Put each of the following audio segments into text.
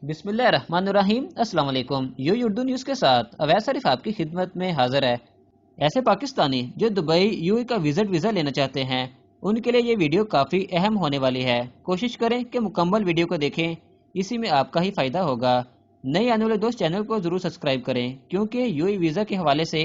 बिस्मिल्लाहिर्रहमानिर्रहीम। अस्सलाम वालेकुम। यूएई उर्दू न्यूज़ के साथ अवैध शरीफ आपकी खिदमत में हाजिर है। ऐसे पाकिस्तानी जो दुबई यूएई का विजिट वीज़ा लेना चाहते हैं, उनके लिए ये वीडियो काफ़ी अहम होने वाली है। कोशिश करें कि मुकम्मल वीडियो को देखें, इसी में आपका ही फ़ायदा होगा। नए आने वाले दोस्त चैनल को ज़रूर सब्सक्राइब करें, क्योंकि यूएई वीज़ा के हवाले से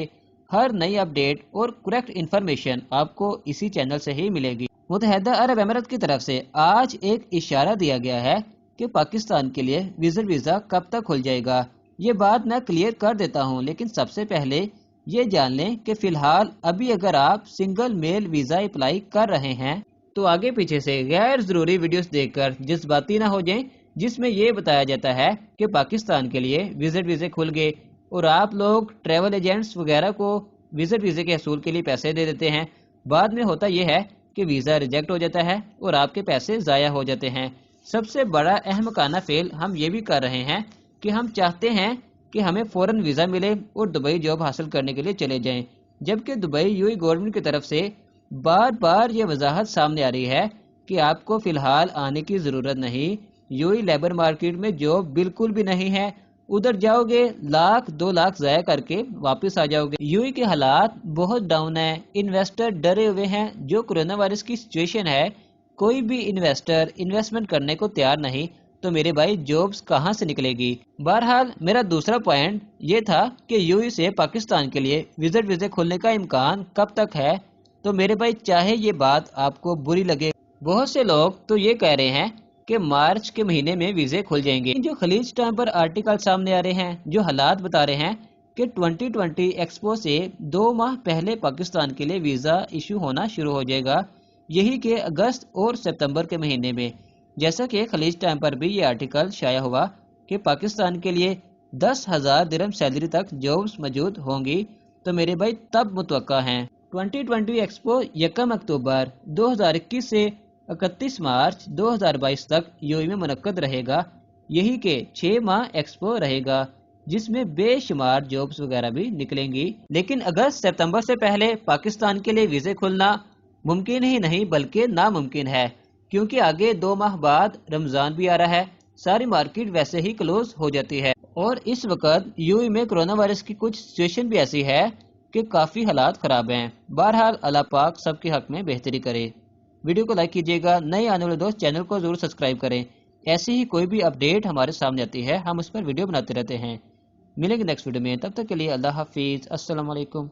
हर नई अपडेट और करेक्ट इन्फॉर्मेशन आपको इसी चैनल से ही मिलेगी। मुत्तहदा अरब अमीरात की तरफ से आज एक इशारा दिया गया है कि पाकिस्तान के लिए विजिट वीज़ा कब तक खुल जाएगा। ये बात मैं क्लियर कर देता हूँ, लेकिन सबसे पहले ये जान लें कि फ़िलहाल अभी अगर आप सिंगल मेल वीज़ा अप्लाई कर रहे हैं तो आगे पीछे से गैर ज़रूरी वीडियोस देखकर जज्बाती ना हो जाएं, जिसमें ये बताया जाता है कि पाकिस्तान के लिए विजिट वीज़े खुल गए और आप लोग ट्रैवल एजेंट्स वगैरह को विजिट वीज़े के असूल के लिए पैसे दे देते हैं। बाद में होता यह है कि वीज़ा रिजेक्ट हो जाता है और आपके पैसे ज़ाया हो जाते हैं। सबसे बड़ा अहमकाना फेल हम ये भी कर रहे हैं कि हम चाहते हैं कि हमें फ़ौरन वीज़ा मिले और दुबई जॉब हासिल करने के लिए चले जाएं, जबकि दुबई यूएई गवर्नमेंट की तरफ से बार बार ये वजाहत सामने आ रही है कि आपको फ़िलहाल आने की ज़रूरत नहीं। यूएई लेबर मार्केट में जॉब बिल्कुल भी नहीं है, उधर जाओगे लाख 2 लाख ज़ाया करके वापस आ जाओगे। यूएई के हालात बहुत डाउन है, इन्वेस्टर डरे हुए हैं। जो कोरोना वायरस की सिचुएशन है, कोई भी इन्वेस्टर इन्वेस्टमेंट करने को तैयार नहीं, तो मेरे भाई जॉब्स कहां से निकलेगी। बहरहाल मेरा दूसरा पॉइंट ये था कि यूएई से पाकिस्तान के लिए विजिट वीज़े खुलने का इम्कान कब तक है। तो मेरे भाई, चाहे ये बात आपको बुरी लगे, बहुत से लोग तो ये कह रहे हैं कि मार्च के महीने में वीज़े खुल जाएंगे। जो खलीज टाइम पर आर्टिकल सामने आ रहे हैं, जो हालात बता रहे हैं कि 2020 एक्सपो से 2 माह पहले पाकिस्तान के लिए वीज़ा इशू होना शुरू हो जाएगा, यही के अगस्त और सितंबर के महीने में। जैसा कि खलीज टाइम पर भी ये आर्टिकल शाया हुआ कि पाकिस्तान के लिए 10,000 दिरहम सैलरी तक जॉब्स मौजूद होंगी, तो मेरे भाई तब मुतवक्का हैं। 2020 एक्सपो 1 अक्टूबर 2021 से 31 मार्च 2022 तक यूएई में मुनक्कद रहेगा। यही के 6 माह एक्सपो रहेगा, जिसमें बेशुमार जॉब्स वगैरह भी निकलेंगी। लेकिन अगस्त सितंबर से पहले पाकिस्तान के लिए वीज़े खुलना मुमकिन ही नहीं बल्कि नामुमकिन है, क्योंकि आगे 2 माह बाद रमज़ान भी आ रहा है। सारी मार्केट वैसे ही क्लोज हो जाती है और इस वक्त यूएई में कोरोना वायरस की कुछ सिचुएशन भी ऐसी है कि काफ़ी हालात ख़राब हैं। बहरहाल अल्लाह पाक सबके हक में बेहतरी करे। वीडियो को लाइक कीजिएगा, नए आने वाले दोस्त चैनल को ज़रूर सब्सक्राइब करें। ऐसी ही कोई भी अपडेट हमारे सामने आती है, हम उस पर वीडियो बनाते रहते हैं। मिलेंगे नेक्स्ट वीडियो में, तब तक के लिए अल्लाह हाफिज़। अस्सलाम वालेकुम।